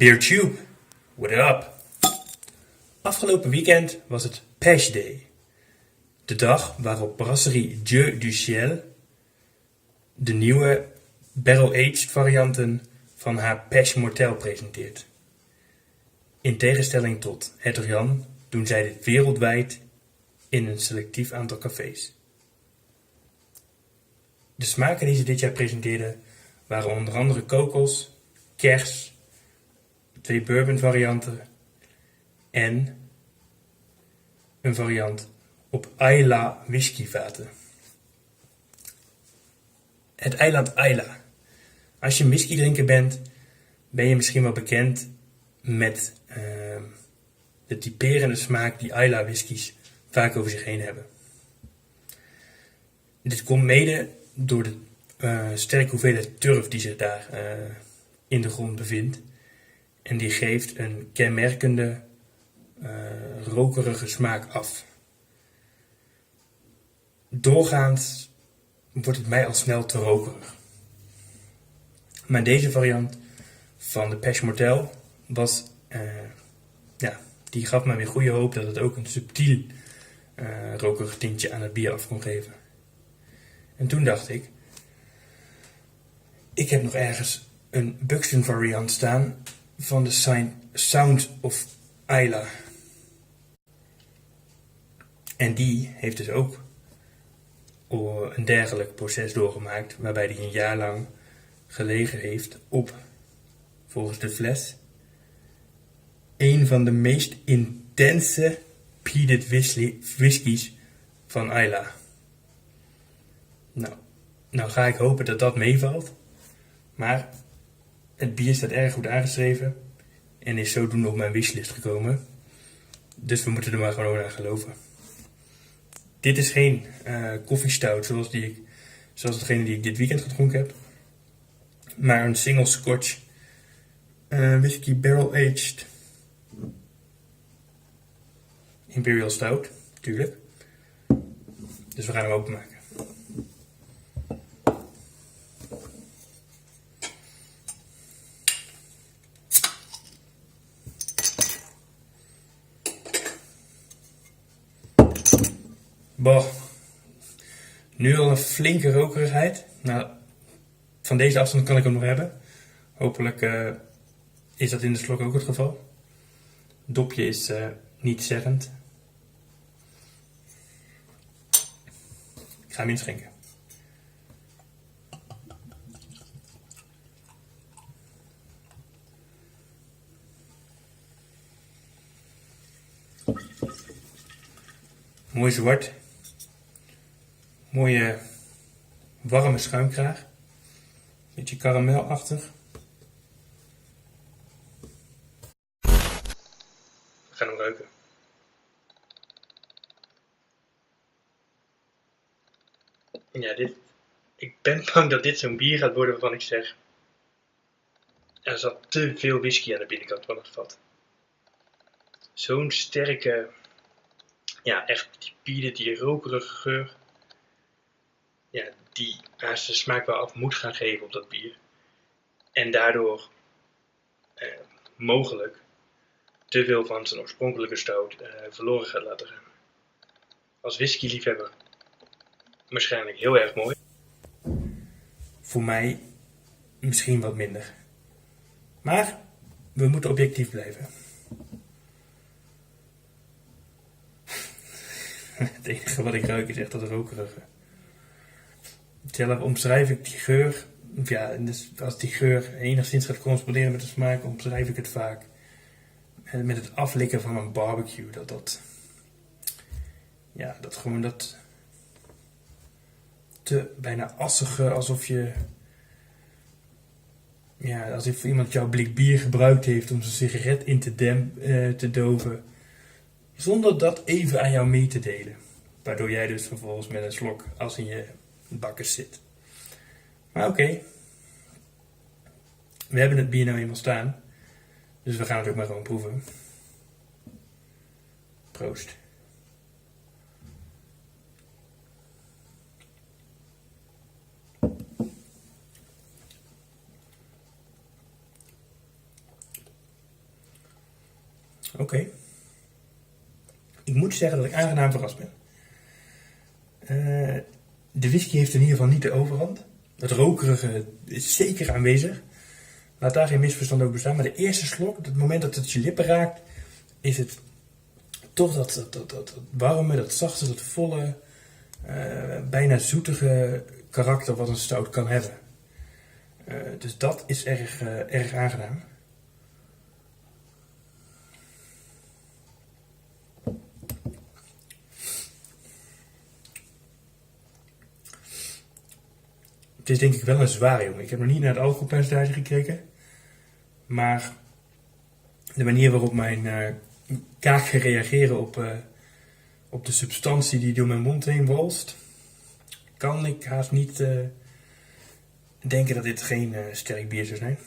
Beertube, what up? Afgelopen weekend was het Peche Day. De dag waarop brasserie Dieu du Ciel de nieuwe barrel-aged varianten van haar Pêche Mortelle presenteert. In tegenstelling tot Hertog Jan doen zij dit wereldwijd in een selectief aantal cafés. De smaken die ze dit jaar presenteerden waren onder andere kokos, kers, 2 bourbon varianten en een variant op Islay whiskyvaten. Het eiland Islay. Als je whiskydrinker bent, ben je misschien wel bekend met de typerende smaak die Islay whiskies vaak over zich heen hebben. Dit komt mede door de sterke hoeveelheid turf die zich daar in de grond bevindt. En die geeft een kenmerkende rokerige smaak af. Doorgaans wordt het mij al snel te rokerig. Maar deze variant van de Pêche Mortelle was, die gaf mij weer goede hoop dat het ook een subtiel rokerig tintje aan het bier af kon geven. En toen dacht ik heb nog ergens een Buxton variant staan van de Sound of Islay. En die heeft dus ook een dergelijk proces doorgemaakt, waarbij hij een jaar lang gelegen heeft op, volgens de fles, een van de meest intense peated whiskies van Islay. Nou ga ik hopen dat dat meevalt, maar het bier staat erg goed aangeschreven en is zodoende op mijn wishlist gekomen. Dus we moeten er maar gewoon aan geloven. Dit is geen koffiestout zoals degene die ik dit weekend gedronken heb. Maar een single scotch whisky barrel aged imperial stout, natuurlijk. Dus we gaan hem openmaken. Boah, nu al een flinke rokerigheid. Nou, van deze afstand kan ik hem nog hebben. Hopelijk is dat in de slok ook het geval. Het dopje is niet zeggend. Ik ga hem inschenken. Mooi zwart. Mooie warme schuimkraag. Beetje karamelachtig. We gaan hem ruiken. Ja, ik ben bang dat dit zo'n bier gaat worden waarvan ik zeg: er zat te veel whisky aan de binnenkant van het vat. Zo'n sterke, echt die rokerige geur. Ja, die haast de smaak wel af moet gaan geven op dat bier. En daardoor mogelijk te veel van zijn oorspronkelijke stout verloren gaat laten gaan. Als whisky-liefhebber waarschijnlijk heel erg mooi. Voor mij misschien wat minder. Maar we moeten objectief blijven. Het enige wat ik ruik is echt dat rokerige. Zelf omschrijf ik die geur. Ja, dus als die geur enigszins gaat corresponderen met de smaak, omschrijf ik het vaak met het aflikken van een barbecue. Dat te bijna assige, alsof iemand jouw blik bier gebruikt heeft om zijn sigaret in te doven, zonder dat even aan jou mee te delen. Waardoor jij dus vervolgens met een slok as in je bakkes zit. Maar oké. We hebben het bier nou eenmaal staan. Dus we gaan het ook maar gewoon proeven. Proost. Oké. Ik moet zeggen dat ik aangenaam verrast ben. De whisky heeft in ieder geval niet de overhand. Het rokerige is zeker aanwezig. Laat daar geen misverstand over bestaan. Maar de eerste slok, op het moment dat het je lippen raakt, is het toch dat warme, dat zachte, dat volle, bijna zoetige karakter wat een stout kan hebben. Dus dat is erg aangenaam. Het is denk ik wel een zware jongen. Ik heb nog niet naar het alcoholpercentage gekeken. Maar de manier waarop mijn kaken reageren op de substantie die door mijn mond heen walst, kan ik haast niet denken dat dit geen sterk bier zou zijn.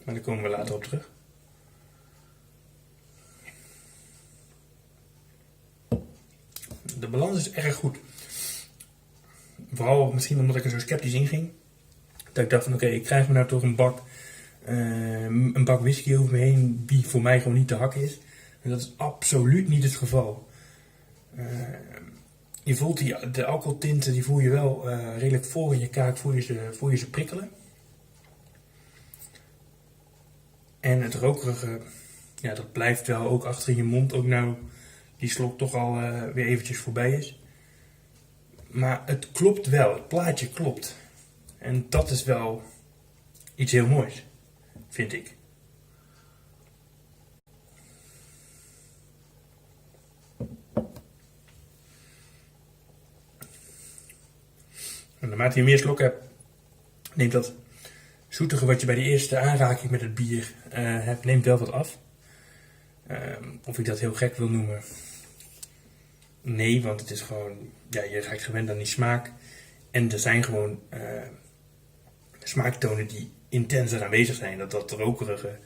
Maar daar komen we later op terug. De balans is erg goed. Vooral misschien omdat ik er zo sceptisch in ging. Dat ik dacht van oké, ik krijg me nou toch een bak whisky over me heen die voor mij gewoon niet te hakken is. En dat is absoluut niet het geval. Je voelt de alcoholtinten, die voel je wel redelijk voor in je kaak, voel je ze prikkelen. En het rokerige, ja, dat blijft wel ook achter in je mond, ook nou die slok toch al weer eventjes voorbij is. Maar het klopt wel, het plaatje klopt. En dat is wel iets heel moois, vind ik. En naarmate je meer slokken hebt, neemt dat zoetige wat je bij de eerste aanraking met het bier hebt, neemt wel wat af. Of ik dat heel gek wil noemen? Nee, want het is gewoon, ja, je raakt gewend aan die smaak. En er zijn gewoon smaaktonen die intenser aanwezig zijn. Dat rokerige,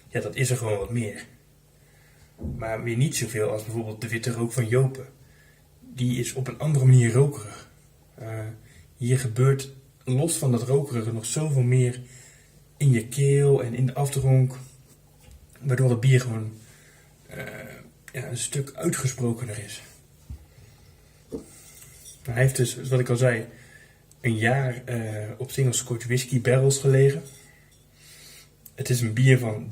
ja, dat is er gewoon wat meer. Maar weer niet zoveel als bijvoorbeeld de witte rook van Jopen. Die is op een andere manier rokerig. Hier gebeurt los van dat rokerige nog zoveel meer in je keel en in de afdronk. Waardoor het bier gewoon een stuk uitgesprokener is. Hij heeft dus, wat ik al zei, een jaar op single scotch whisky barrels gelegen. Het is een bier van 13%.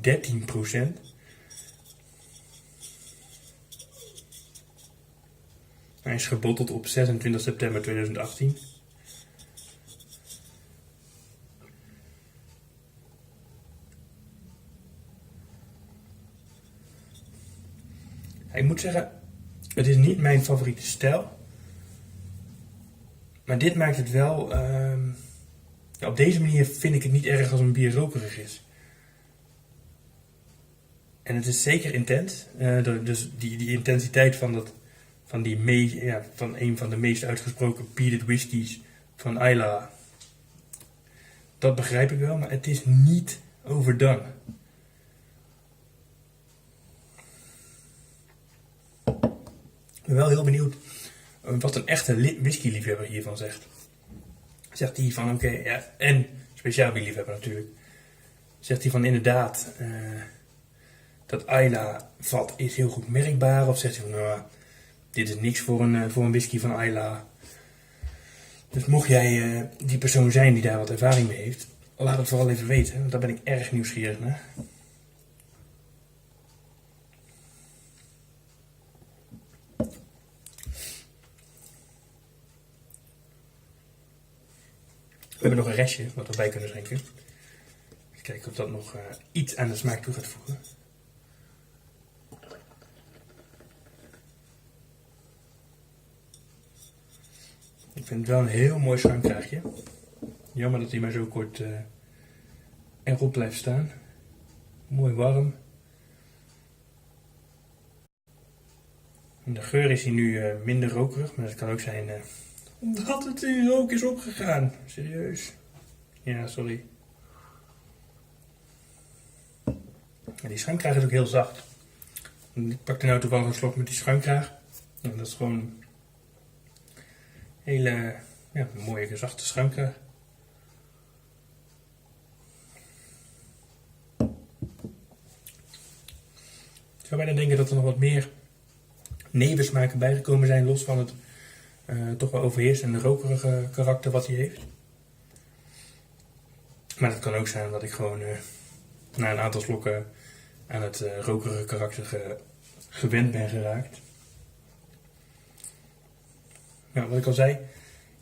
Hij is gebotteld op 26 september 2018. Ik moet zeggen, het is niet mijn favoriete stijl. Maar dit maakt het wel... op deze manier vind ik het niet erg als een bier rokerig is. En het is zeker intens. Dus die intensiteit van een van de meest uitgesproken peated whiskies van Islay. Dat begrijp ik wel, maar het is niet overdone. Ik ben wel heel benieuwd wat een echte whisky-liefhebber hiervan zegt. Zegt hij van oké, ja, en speciaal liefhebber natuurlijk. Zegt hij van inderdaad, dat Islay vat is heel goed merkbaar. Of zegt hij van nou, dit is niks voor een whisky van Islay. Dus mocht jij die persoon zijn die daar wat ervaring mee heeft, laat het vooral even weten, want daar ben ik erg nieuwsgierig naar. We hebben nog een restje wat we bij kunnen drinken. Even kijken of dat nog iets aan de smaak toe gaat voegen. Ik vind het wel een heel mooi schuimkraagje. Jammer dat hij maar zo kort erop blijft staan. Mooi warm. In de geur is hij nu minder rokerig, maar dat kan ook zijn omdat het in rook is opgegaan. Serieus. Ja, sorry. En die schuimkraag is ook heel zacht. Ik pakte nou toevallig een slok met die schuimkraag. En dat is gewoon een hele mooie zachte schuimkraag. zou bijna denken dat er nog wat meer nevensmaken bijgekomen zijn, los van het toch wel overheersende rokerige karakter wat hij heeft. Maar dat kan ook zijn dat ik gewoon na een aantal slokken aan het rokerige karakter gewend ben geraakt. Nou, wat ik al zei, ik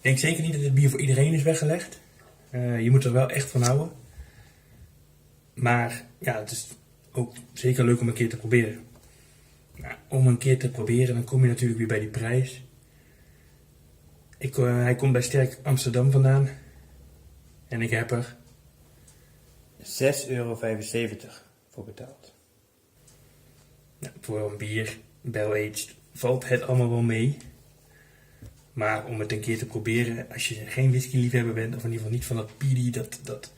denk zeker niet dat dit bier voor iedereen is weggelegd. Je moet er wel echt van houden. Maar ja, het is ook zeker leuk om een keer te proberen. Nou, om een keer te proberen, dan kom je natuurlijk weer bij die prijs. Hij komt bij Sterk Amsterdam vandaan. En ik heb er €6,75 voor betaald. Nou, voor een bier, barrel-aged, valt het allemaal wel mee. Maar om het een keer te proberen, als je geen whisky-liefhebber bent, of in ieder geval niet van dat peaty, dat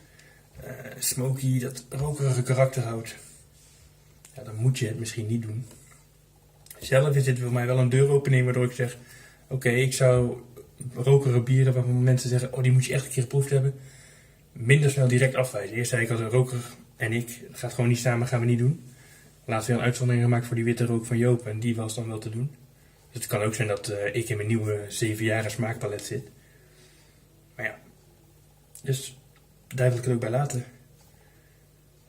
smoky, dat rokerige karakter houdt, ja, dan moet je het misschien niet doen. Zelf is dit voor mij wel een deuropening waardoor ik zeg, oké, ik zou rokerige bieren waarvan mensen zeggen, oh, die moet je echt een keer geproefd hebben, minder snel direct afwijzen. Eerst zei ik al, roker en ik, het gaat gewoon niet samen, gaan we niet doen. Laatst weer een uitzondering gemaakt voor die witte rook van Joop en die was dan wel te doen. Dus het kan ook zijn dat ik in mijn nieuwe 7-jarige smaakpalet zit. Maar ja, dus daar wil ik het ook bij laten.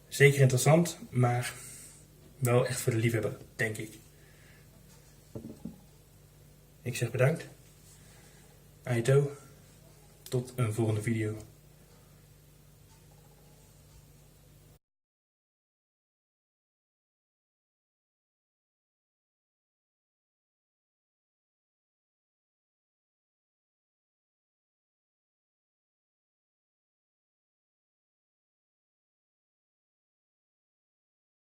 Zeker interessant, maar wel echt voor de liefhebber, denk ik. Ik zeg bedankt. Aito. Tot een volgende video.